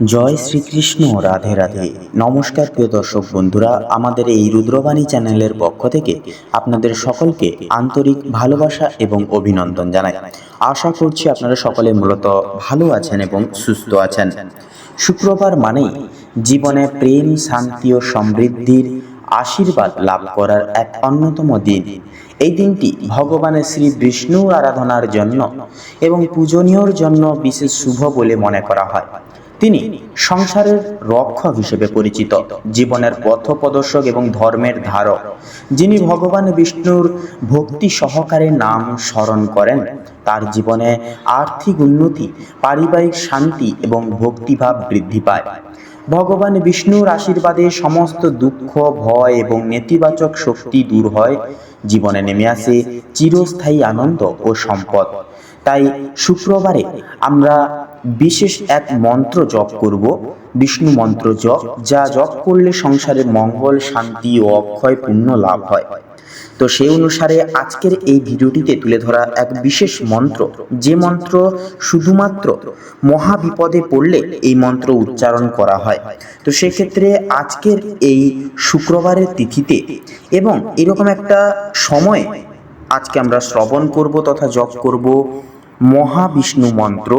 জয় শ্রীকৃষ্ণ। রাধে রাধে। নমস্কার প্রিয় দর্শক বন্ধুরা, আমাদের এই রুদ্রবাণী চ্যানেলের পক্ষ থেকে আপনাদের সকলকে আন্তরিক ভালোবাসা এবং অভিনন্দন জানাই। আশা করছি আপনারা সকলে মূলত ভালো আছেন এবং সুস্থ আছেন। শুক্রবার মানেই জীবনে প্রেম, শান্তি ও সমৃদ্ধির আশীর্বাদ লাভ করার এক অন্যতম দিন। এই দিনটি ভগবানের শ্রী বিষ্ণুর আরাধনার জন্য এবং পূজনীয়র জন্য বিশেষ শুভ বলে মনে করা হয়। তিনি সংসারের রক্ষক হিসেবে পরিচিত, জীবনের পথপ্রদর্শক এবং ধর্মের ধারক। যিনি ভগবান বিষ্ণুর ভক্তি সহকারে নাম স্মরণ করেন, তার জীবনে আর্থিক উন্নতি, পারিবারিক শান্তি এবং ভক্তিভাব বৃদ্ধি পায়। ভগবান বিষ্ণুর আশীর্বাদে সমস্ত দুঃখ, ভয় এবং নেতিবাচক শক্তি দূর হয়, জীবনে নেমে আসে চিরস্থায়ী আনন্দ ও সম্পদ। তাই শুক্রবারে আমরা বিশেষ এক মন্ত্র জপ করব, বিষ্ণু মন্ত্র জপ, যা জপ করলে সংসারে মঙ্গল, শান্তি ও অক্ষয় পুণ্য লাভ হয়। তো সেই অনুসারে আজকের এই ভিডিওটিতে তুলে ধরা এক বিশেষ মন্ত্র, যে মন্ত্র শুধুমাত্র মহাবিপদে পড়লে এই মন্ত্র উচ্চারণ করা হয়। তো সেক্ষেত্রে আজকের এই শুক্রবারের তিথিতে এবং এরকম একটা সময়ে আজকে আমরা শ্রবণ করব তথা জপ করব মহাবিষ্ণু মন্ত্র।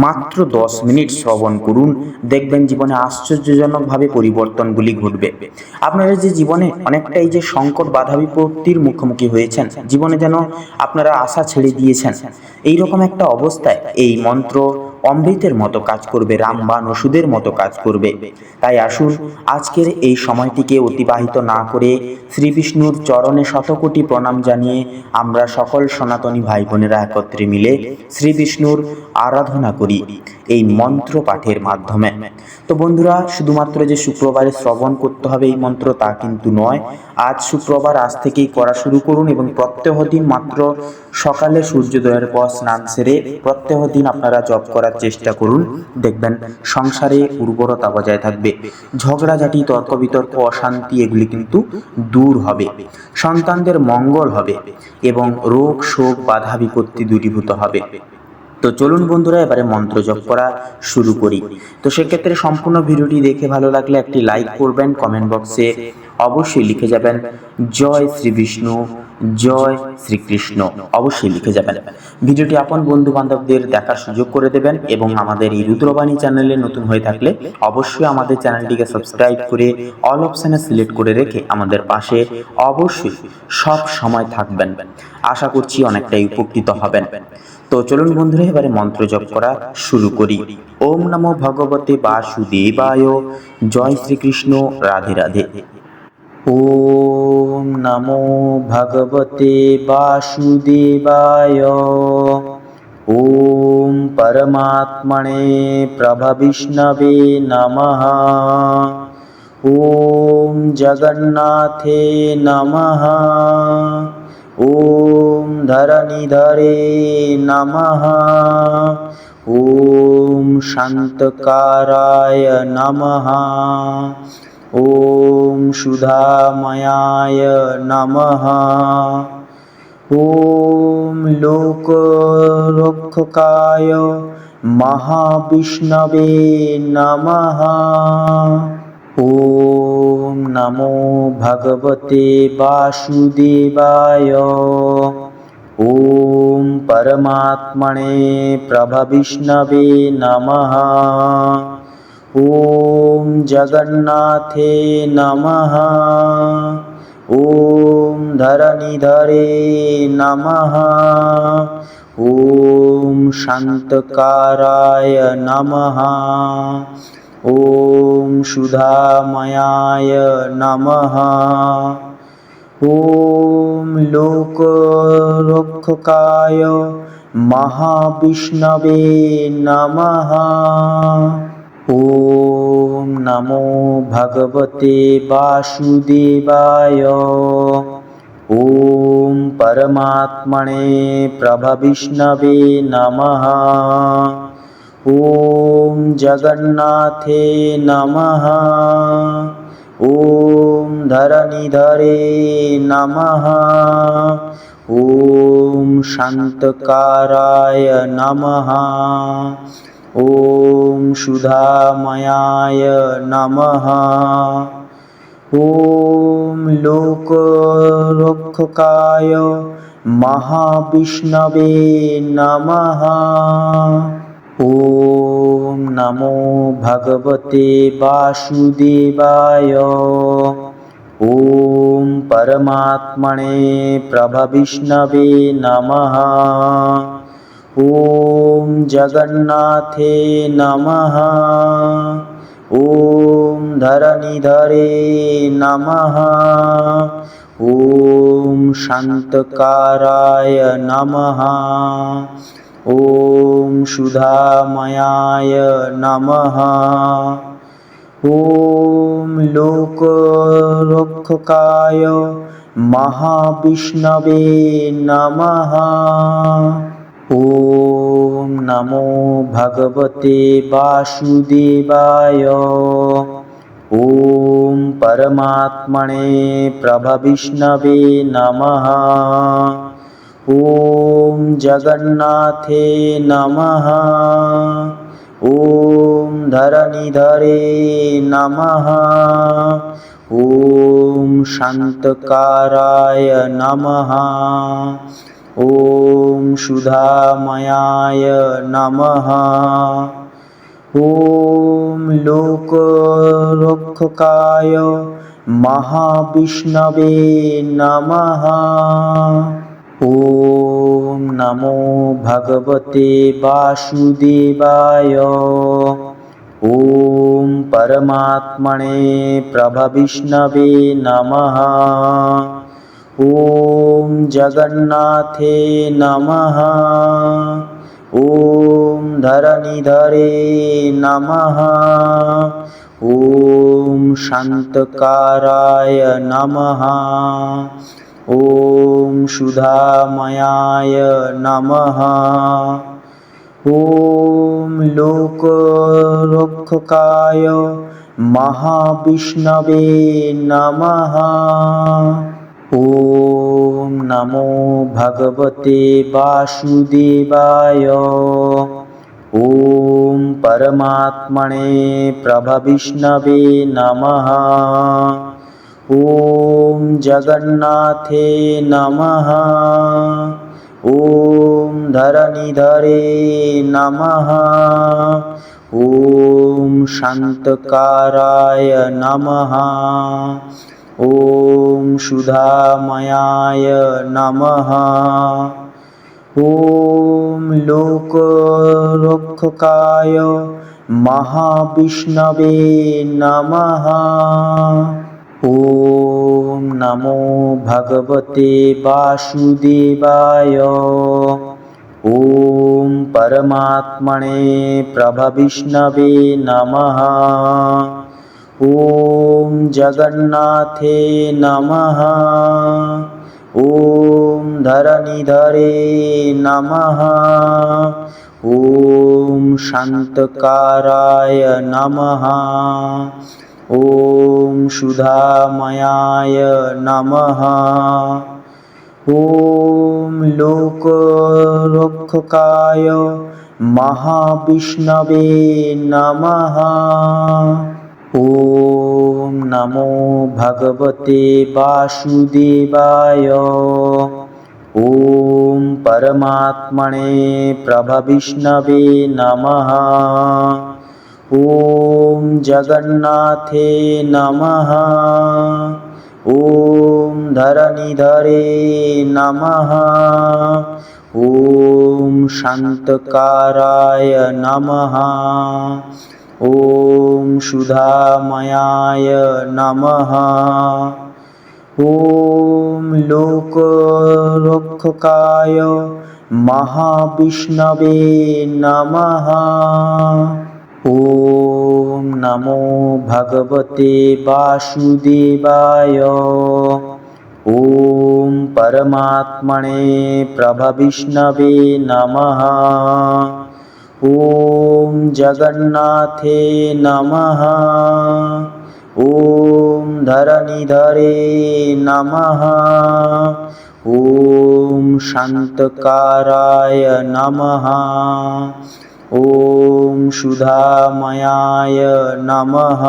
মাত্র 10 মিনিট শ্রবণ করুন, দেখবেন জীবনে আশ্চর্যজনকভাবে পরিবর্তনগুলি ঘটবে। আপনারা যে জীবনে অনেকটাই যে সংকট, বাধা বিপত্তির মুখোমুখি হয়েছেন, জীবনে যেন আপনারা আশা ছেড়ে দিয়েছেন, এইরকম একটা অবস্থায় এই মন্ত্র অমৃতের মতো কাজ করবে, রামবাণ ওষুধের মতো কাজ করবে। তাই আসুন আজকের এই সময়টিকে অতিবাহিত না করে শ্রী বিষ্ণুর চরণে শতকোটি প্রণাম জানিয়ে আমরা সকল সনাতনী ভাই বোনেরা একত্রে মিলে শ্রী বিষ্ণুর আরাধনা করি এই মন্ত্র পাঠের মাধ্যমে। তো বন্ধুরা, শুধুমাত্র যে শুক্রবারে শ্রবণ করতে হবে এই মন্ত্র তা কিন্তু নয়। আজ শুক্রবার, আজ থেকেই করা শুরু করুন এবং প্রত্যহ দিন মাত্র সকালে সূর্যোদয়ের পর স্নান সেরে প্রত্যহ দিন আপনারা জপ করার চেষ্টা করুন। দেখবেন সংসারে উর্বরতা বজায় থাকবে, ঝগড়াঝাটি, তর্ক বিতর্ক, অশান্তি এগুলি কিন্তু দূর হবে, সন্তানদের মঙ্গল হবে এবং রোগ শোক বাধা বিপত্তি দূরীভূত হবে। তো চলুন বন্ধুরা, এবারে মন্ত্র জপ করা শুরু করি। তো সেক্ষেত্রে সম্পূর্ণ ভিডিওটি দেখে ভালো লাগলে একটি লাইক করবেন, কমেন্ট বক্সে অবশ্যই লিখে যাবেন জয় শ্রী বিষ্ণু, জয় শ্রীকৃষ্ণ, অবশ্যই লিখে যাবেন। ভিডিওটি আপন বন্ধু বান্ধবদের দেখার সুযোগ করে দেবেন এবং আমাদের এই রুদ্রবাণী চ্যানেলে নতুন হয়ে থাকলে অবশ্যই আমাদের চ্যানেলটিকে সাবস্ক্রাইব করে অল অপশানে সিলেক্ট করে রেখে আমাদের পাশে অবশ্যই সব সময় থাকবেন। আশা করছি অনেকটাই উপকৃত হবেন। তো চলুন বন্ধুরা, এবারে মন্ত্র জপ করা শুরু করি। ওম নমো ভগবতে বাসুদেবায়, জয় শ্রীকৃষ্ণ, রাধে রাধে। ওম নমো ভগবতে বাসুদেবায়, ওম পরমাত্মনে প্রভবিষ্ণবে নমঃ, ওম জগন্নাথে নমঃ, ওম ধরণীধরে নমঃ, ওম শান্তকারায় নমঃ, ওম সুধাময়ায় নমঃ, ওম লোকরক্ষকায় মহাবিষ্ণবে নমঃ। ওম নমো ভগবতে বাসুদেবায়, ওম পরমাত্মনে প্রভবিষ্ণবে নমঃ, ওম জগন্নাথে নমঃ, ওম ধরণীধরে নমঃ, ওম শান্তকারায় নমঃ, ওম সুধাময়ায় নমঃ, ওম লোকরক্ষকায় মহাবিষ্ণবে নমঃ। ওম নমো ভগবতে বাসুদেবায়, ওম পরমাত্মনে প্রভবিষ্ণবে নমঃ, ওম জগন্নাথে নমঃ, ওম ধরণীধরে নমঃ, ওম শান্তকারায় নমঃ, ॐ सुधामयाय नमः। ॐ लोकरक्षकाय महाविष्णवे नमः। ॐ नमो भगवते वासुदेवाय। ॐ परमात्मने प्रभविष्णवे नमः। ॐ जगन्नाथे नमः। ॐ धरणिधरे नमः। ॐ शान्तकाराय नमः। ॐ सुधामयाय नमः। ॐ लोकरक्षकाय महाविष्णवे नमः। ॐ नमो भगवते वासुदेवाय। ॐ परमात्मने प्रभविष्णवे नमः। ॐ जगन्नाथे नमः। ॐ धरणिधरे नमः। ॐ शान्तकाराय नमः। ॐ सुधामयाय नमः। ॐ लोकरक्षकाय महाविष्णवे नमः। ॐ नमो भगवते वासुदेवाय। ॐ परमात्मने प्रभविष्णवे नमः। ॐ जगन्नाथे नमः। ॐ धरणिधरे नमः। ॐ शान्तकाराय नमः। ॐ सुधामयाय नमः। ॐ लोकरक्षकाय महाविष्णवे नमः। ॐ नमो भगवते वासुदेवाय। ॐ परमात्मने प्रभविष्णवे नमः। ॐ जगन्नाथे नमः। ॐ धरणिधरे नमः। ॐ शान्तकाराय नमः। ॐ सुधामयाय नमः। ॐ लोकरक्षकाय महाविष्णवे नमः। ॐ नमो भगवते वासुदेवाय। ॐ परमात्मने प्रभविष्णवे नमः। ॐ जगन्नाथे नमः। ॐ धरणिधरे नमः। ॐ शान्तकाराय नमः। ॐ सुधामयाय नमः। ॐ लोकरक्षकाय महाविष्णवे नमः। ॐ नमो भगवते वासुदेवाय। ॐ परमात्मने प्रभविष्णवे नमः। ॐ जगन्नाथे नमः। ॐ धरणिधरे नमः। ॐ शान्तकाराय नमः। ॐ सुधामयाय नमः। ॐ लोकरक्षकाय महाविष्णवे नमः। ॐ नमो भगवते वासुदेवाय। ॐ परमात्मने प्रभविष्णवे नमः। ॐ जगन्नाथे नमः। ॐ धरणिधरे नमः। ॐ शान्तकाराय नमः। ॐ सुधामयाय नमः।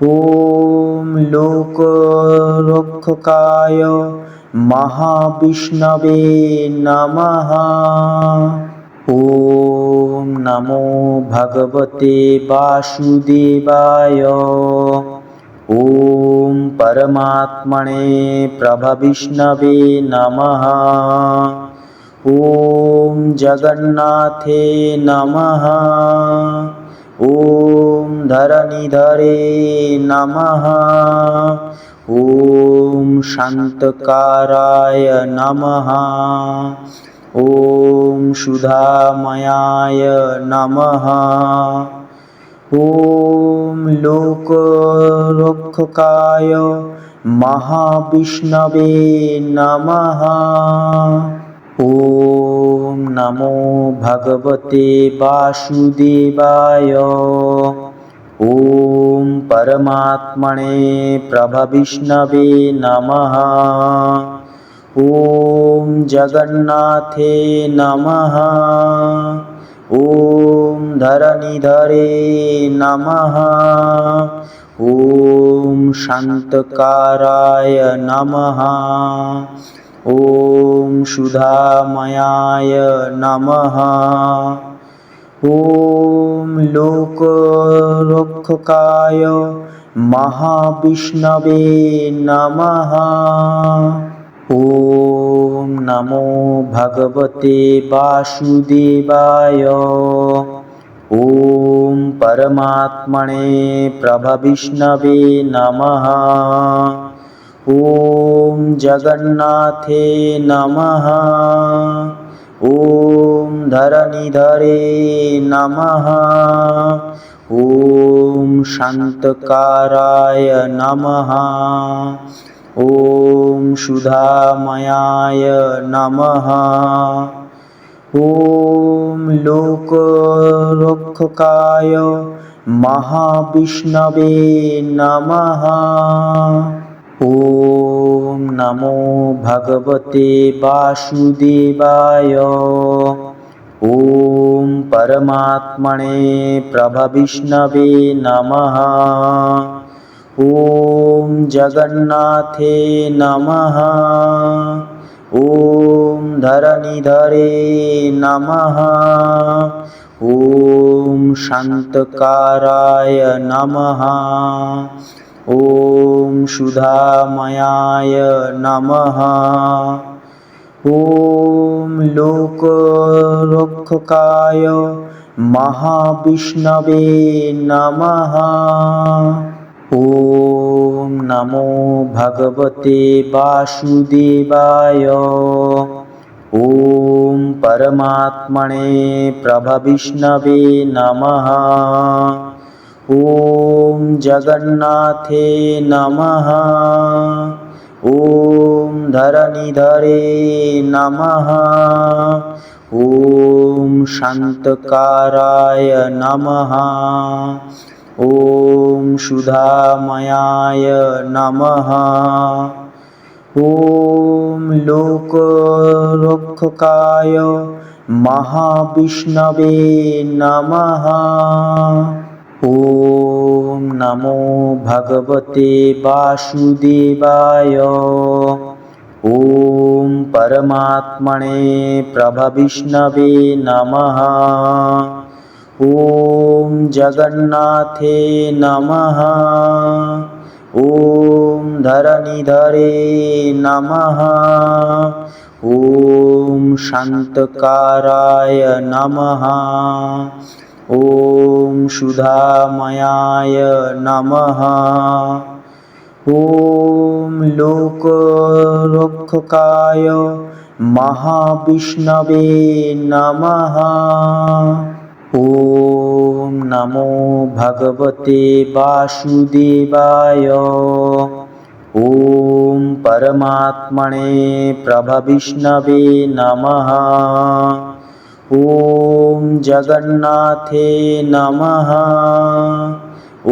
ॐ लोकरक्षकाय महाविष्णवे नमः। ॐ नमो भगवते वासुदेवाय। ॐ परमात्मने प्रभविष्णवे नमः। ॐ जगन्नाथे नमः। ॐ धरणिधरे नमः। ॐ शान्तकाराय नमः। ॐ सुधामयाय नमः। ॐ लोकरक्षकाय महाविष्णवे नमः। ॐ नमो भगवते वासुदेवाय। ॐ परमात्मने प्रभविष्णवे नमः। ॐ जगन्नाथे नमः। ॐ धरणिधरे नमः। ॐ शान्तकाराय नमः। ॐ सुधामयाय नमः। ॐ लोकरक्षकाय महाविष्णवे नमः। ॐ नमो भगवते वासुदेवाय। ॐ परमात्मने प्रभविष्णवे नमः। ॐ जगन्नाथे नमः। ॐ धरणिधरे नमः। ॐ शान्तकाराय नमः। ॐ सुधामयाय नमः। ॐ लोकरक्षकाय महाविष्णवे नमः। ॐ नमो भगवते वासुदेवाय। ॐ परमात्मने प्रभविष्णवे नमः। ॐ जगन्नाथे नमः। ॐ धरणिधरे नमः। ॐ शान्तकाराय नमः। ॐ सुधामयाय नमः। ॐ लोकरक्षकाय महाविष्णवे नमः। ॐ नमो भगवते वासुदेवाय। ॐ परमात्मने प्रभविष्णवे नमः। ॐ जगन्नाथे नमः। ॐ धरणिधरे नमः। ॐ शान्तकाराय नमः। ॐ सुधामयाय नमः। ॐ लोकरक्षकाय महाविष्णवे नमः। ॐ नमो भगवते वासुदेवाय। ॐ परमात्मने प्रभविष्णवे नमः। ॐ जगन्नाथे नमः। ॐ धरणिधरे नमः। ॐ शान्तकाराय नमः। ॐ सुधामयाय नमः। ॐ लोकरक्षकाय महाविष्णवे नमः। ॐ नमो भगवते वासुदेवाय। ॐ परमात्मने प्रभविष्णवे नमः। ॐ जगन्नाथे नमः।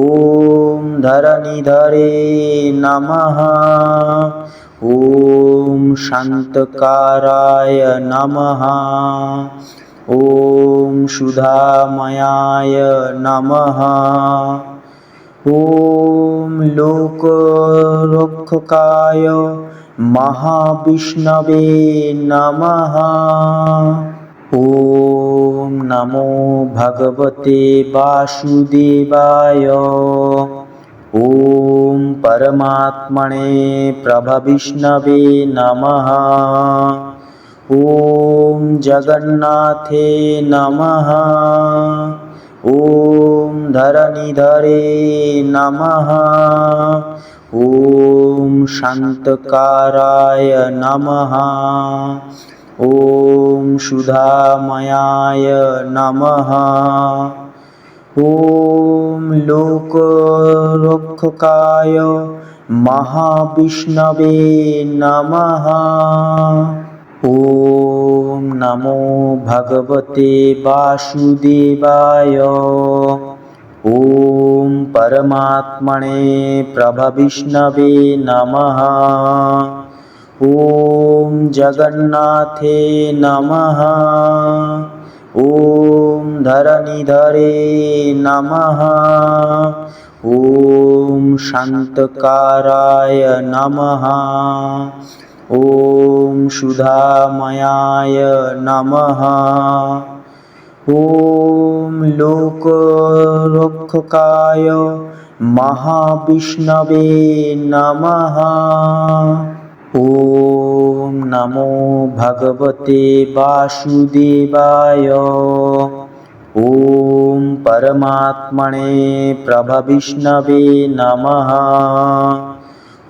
ॐ धरणिधरे नमः। ॐ शान्तकाराय नमः। ॐ सुधामयाय नमः। ॐ लोकरक्षकाय महाविष्णवे नमः। ॐ नमो भगवते वासुदेवाय। ॐ परमात्मने प्रभविष्णवे नमः। ॐ जगन्नाथे नमः। ॐ धरणिधरे नमः। ॐ शान्तकाराय नमः। ॐ सुधामयाय नमः। ॐ लोकरक्षकाय महाविष्णवे नमः। ॐ नमो भगवते वासुदेवाय। ॐ परमात्मने प्रभविष्णवे नमः। ॐ जगन्नाथे नमः। ॐ धरणिधरे नमः। ॐ शान्तकाराय नमः। ॐ सुधामयाय नमः। ॐ लोकरक्षकाय महाविष्णवे नमः। ॐ नमो भगवते वासुदेवाय। ॐ परमात्मने प्रभविष्णवे नमः।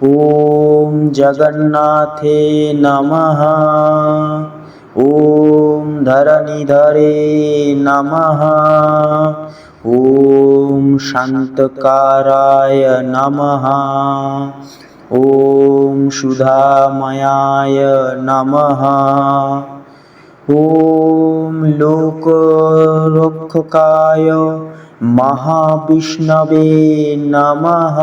ॐ जगन्नाथे नमः। ॐ धरणिधरे नमः। ॐ शान्तकाराय नमः। ॐ सुधामयाय नमः। ॐ लोकरक्षकाय महाविष्णवे नमः।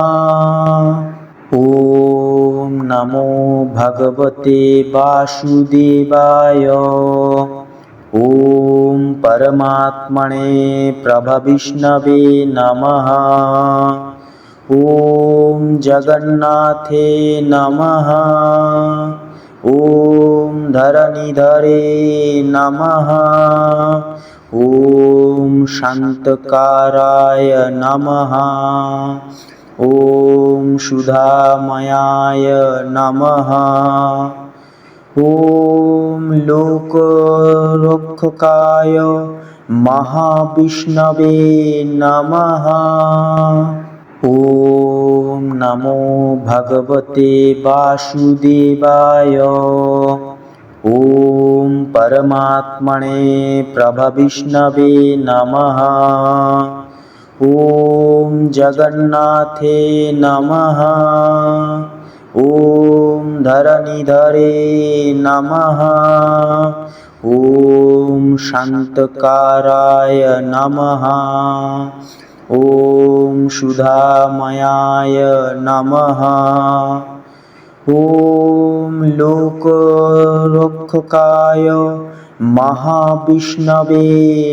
ॐ नमो भगवते वासुदेवाय। ॐ परमात्मने प्रभविष्णवे नमः। ॐ जगन्नाथे नमः। ॐ धरणिधरे नमः। ॐ शान्तकाराय नमः। ॐ सुधामयाय नमः। ॐ लोकरक्षकाय महाविष्णवे नमः। ॐ नमो भगवते वासुदेवाय। ॐ परमात्मने प्रभविष्णवे नमः। ॐ जगन्नाथे नमः। ॐ धरणिधरे नमः। ॐ शान्तकाराय नमः। ॐ सुधामयाय नमः। ॐ लोकरक्षकाय महाविष्णवे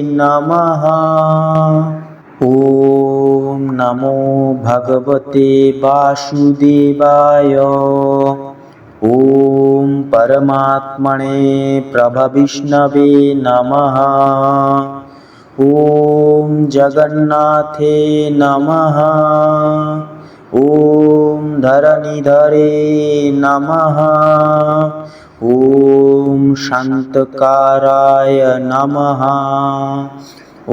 नमः। ॐ नमो भगवते वासुदेवाय। ॐ परमात्मने प्रभविष्णवे नमः। ॐ जगन्नाथे नमः। ॐ धरणिधरे नमः। ॐ शान्तकाराय नमः।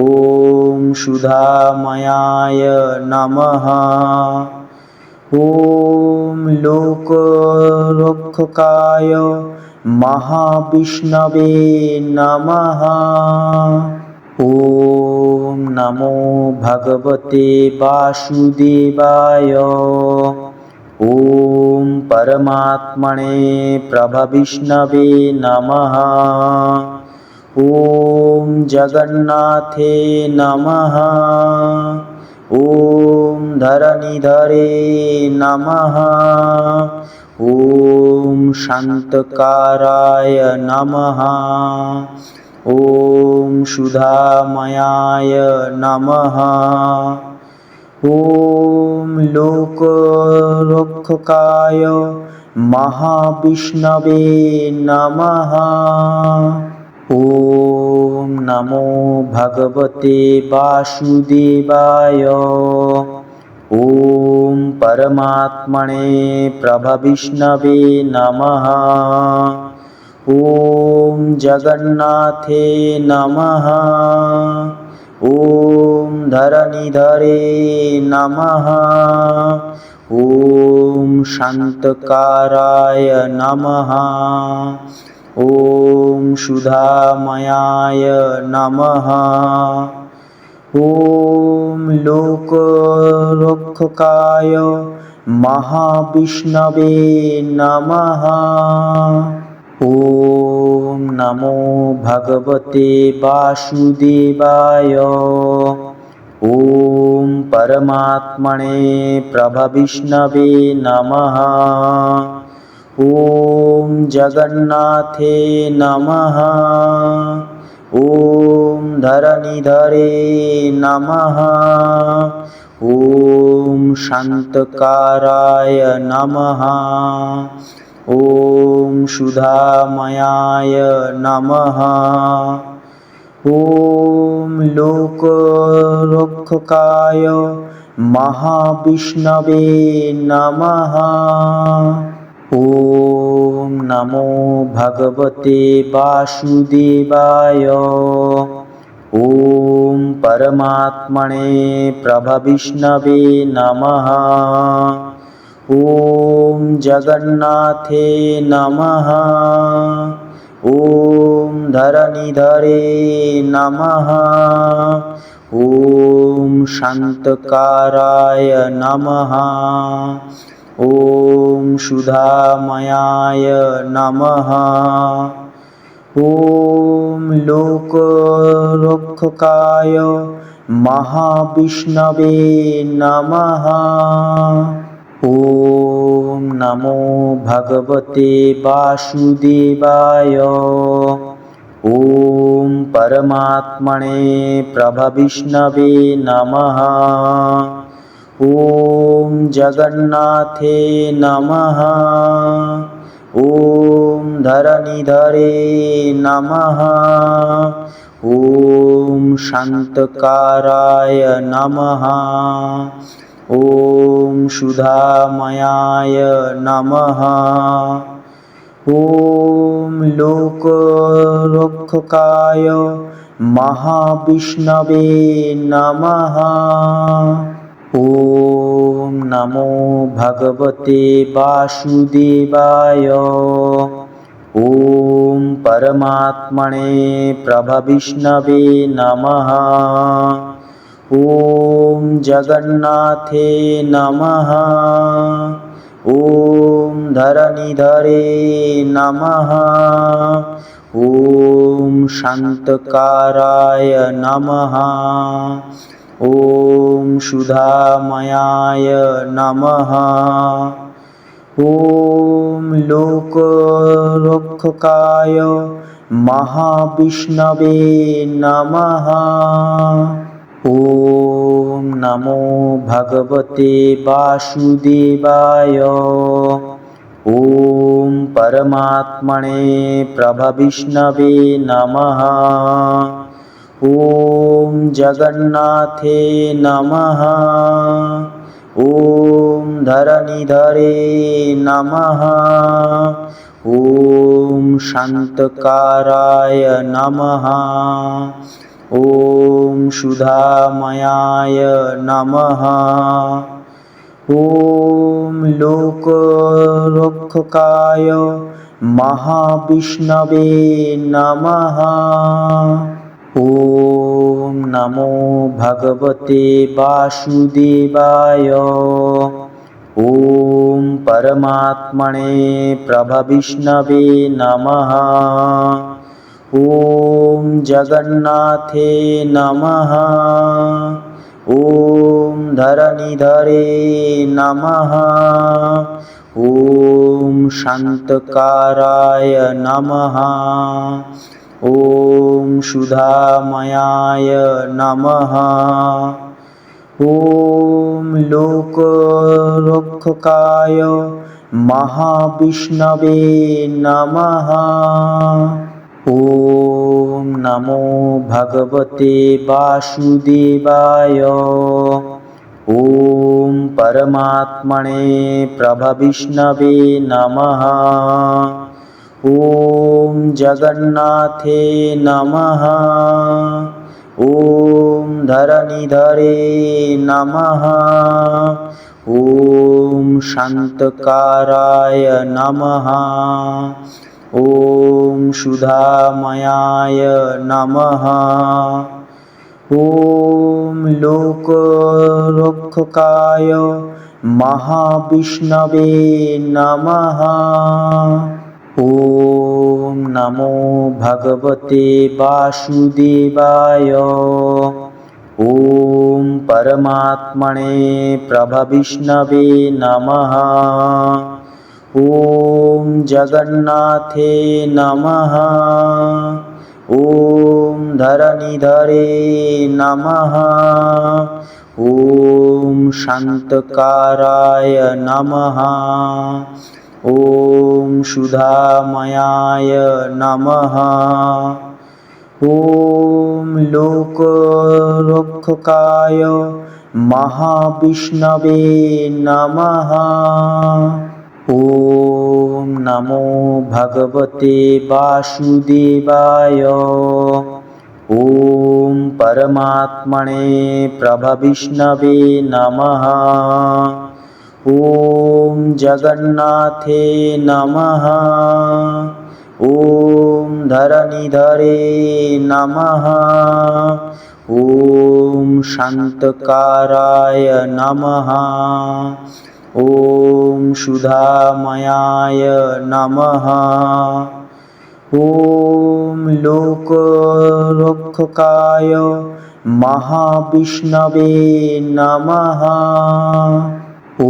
ॐ सुधामयाय नमः। ॐ लोकरक्षकाय महाविष्णवे नमः। ॐ नमो भगवते वासुदेवाय। ॐ परमात्मने प्रभविष्णवे नमः। ॐ जगन्नाथे नमः। ॐ धरणिधरे नमः। ॐ शान्तकाराय नमः। ॐ सुधामयाय नमः। ॐ लोकरक्षकाय महाविष्णवे नमः। ॐ नमो भगवते वासुदेवाय। ॐ परमात्मने प्रभविष्णवे नमः। ॐ जगन्नाथे नमः। ॐ धरणीधरे नमः। ॐ शान्तकाराय नमः। ॐ सुधामयाय नमः। ॐ लोकरक्षकाय महाविष्णवे नमः। ॐ नमो भगवते वासुदेवाय। ॐ परमात्मने प्रभविष्णवे नमः। ॐ जगन्नाथे नमः। ॐ धरणीधरे नमः। ॐ शान्तकाराय नमः। ॐ सुधामयाय नमः। ॐ लोकरक्षकाय महाविष्णवे नमः। ॐ नमो भगवते वासुदेवाय। ॐ परमात्मने प्रभविष्णवे नमः। ॐ जगन्नाथे नमः। ॐ धरणीधरे नमः। ॐ शान्तकाराय नमः। ॐ सुधामयाय नमः। ॐ लोकरक्षकाय महाविष्णवे नमः। ॐ नमो भगवते वासुदेवाय। ॐ परमात्मने प्रभविष्णवे नमः। ॐ जगन्नाथे नमः। ॐ धरणीधरे नमः। ॐ शान्तकाराय नमः। ॐ सुधामयाय नमः। ॐ लोकरक्षकाय महाविष्णवे नमः। ॐ नमो भगवते वासुदेवाय। ॐ परमात्मने प्रभविष्णवे नमः। ॐ जगन्नाथे नमः। ॐ धरणीधरे नमः। ॐ शान्तकाराय नमः। ॐ सुधामयाय नमः। ॐ लोकरक्षकाय महाविष्णवे नमः। ॐ नमो भगवते वासुदेवाय। ॐ परमात्मने प्रभविष्णवे नमः। ॐ जगन्नाथे नमः। ॐ धरणीधरे नमः। ॐ शान्तकाराय नमः। ॐ सुधामयाय नमः। ॐ लोकरक्षकाय महाविष्णवे नमः। ॐ नमो भगवते वासुदेवाय। ॐ परमात्मने प्रभविष्णवे नमः। ॐ जगन्नाथे नमः। ॐ धरणीधरे नमः। ॐ शान्तकाराय नमः। ॐ सुधामयाय नमः। ॐ लोकरक्षकाय महाविष्णवे नमः। ॐ नमो भगवते वासुदेवाय। ॐ परमात्मने प्रभविष्णवे नमः। ॐ जगन्नाथे नमः। ॐ धरणिधरे नमः। ॐ शान्तकाराय नमः। ॐ सुधामयाय नमः। ॐ लोकरक्षकाय महाविष्णवे नमः। ॐ नमो भगवते वासुदेवाय। ॐ परमात्मने प्रभविष्णवे नमः। ॐ जगन्नाथे नमः। ॐ धरणिधरे नमः। ॐ शान्तकाराय नमः। ॐ सुधामयाय नमः। ॐ लोकरक्षकाय महाविष्णवे नमः। ॐ नमो भगवते वासुदेवाय। ॐ परमात्मने प्रभविष्णवे नमः। ॐ जगन्नाथे नमः। ॐ धरणिधरे नमः। ॐ शान्तकाराय नमः। ॐ सुधामयाय नमः। ॐ लोकरक्षकाय महाविष्णवे नमः। ॐ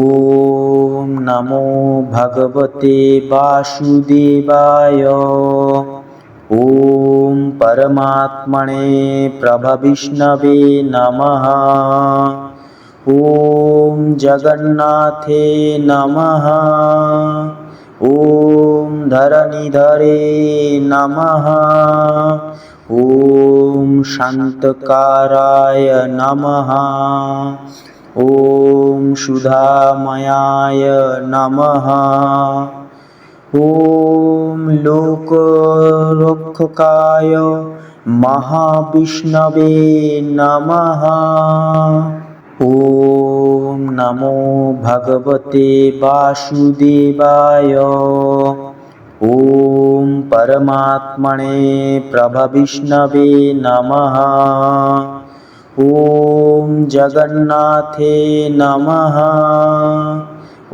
नमो भगवते वासुदेवाय। ॐ परमात्मने प्रभविष्णवे नमः। ॐ जगन्नाथे नमः। ॐ धरणिधरे नमः। ॐ शान्तकाराय नमः। ॐ सुधामयाय नमः। ॐ लोकरक्षकाय महाविष्णवे नमः। ॐ नमो भगवते वासुदेवाय। ॐ परमात्मने प्रभविष्णवे नमः। ॐ जगन्नाथे नमः।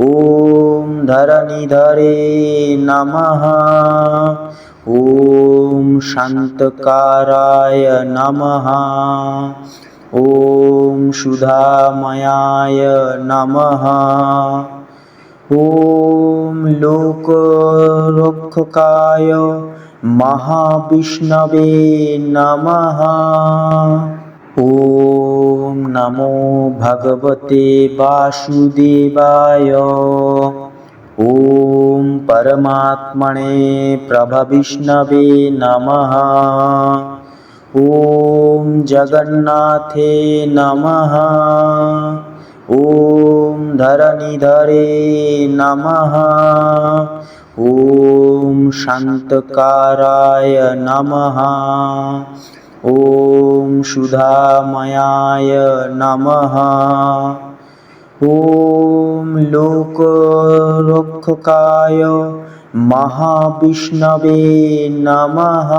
ॐ धरणिधरे नमः। ॐ शान्तकाराय नमः। ॐ सुधामयाय नमः। ॐ लोकरक्षकाय महाविष्णवे नमः। ॐ नमो भगवते वासुदेवाय। ॐ परमात्मने प्रभविष्णवे नमः। ॐ जगन्नाथे नमः। ॐ धरणिधरे नमः। ॐ शान्तकाराय नमः। ॐ सुधामयाय नमः। ॐ लोकरक्षकाय महाविष्णवे नमः।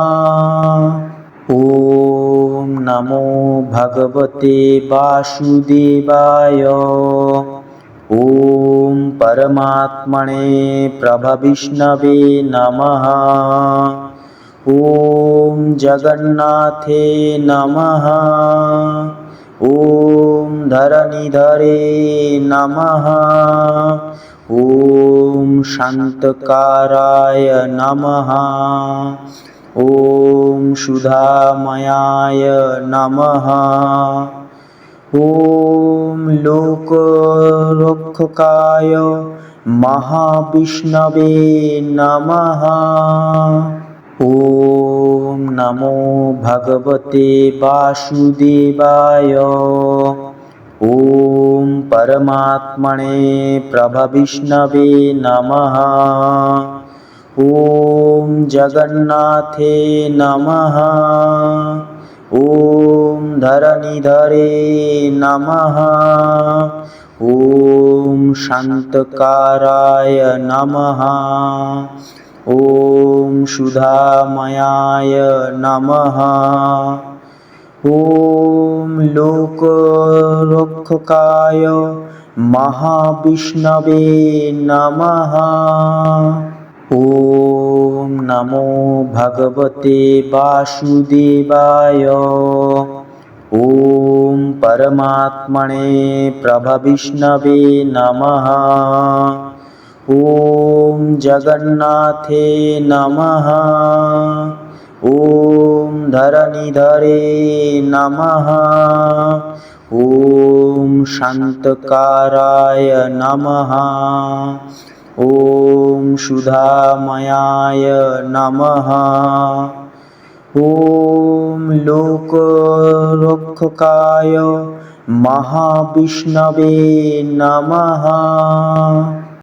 ॐ नमो भगवते वासुदेवाय। ॐ परमात्मने प्रभविष्णवे नमः। ॐ जगन्नाथे नमः। ॐ धरणिधरे नमः। ॐ शान्तकाराय नमः। ॐ सुधामयाय नमः। ॐ लोकरक्षकाय महाविष्णवे नमः। ॐ नमो भगवते वासुदेवाय। ॐ परमात्मने प्रभविष्णवे नमः। ॐ जगन्नाथे नमः। ॐ धरणिधरे नमः। ॐ शान्तकाराय नमः। ॐ सुधामयाय नमः। ॐ लोकरक्षकाय महाविष्णवे नमः। ॐ नमो भगवते वासुदेवाय। ॐ परमात्मने प्रभविष्णवे नमः। ॐ जगन्नाथे नमः। ॐ धरणिधरे नमः। ॐ शान्तकाराय नमः। ॐ सुधामयाय नमः। ॐ लोकरक्षकाय महाविष्णवे नमः।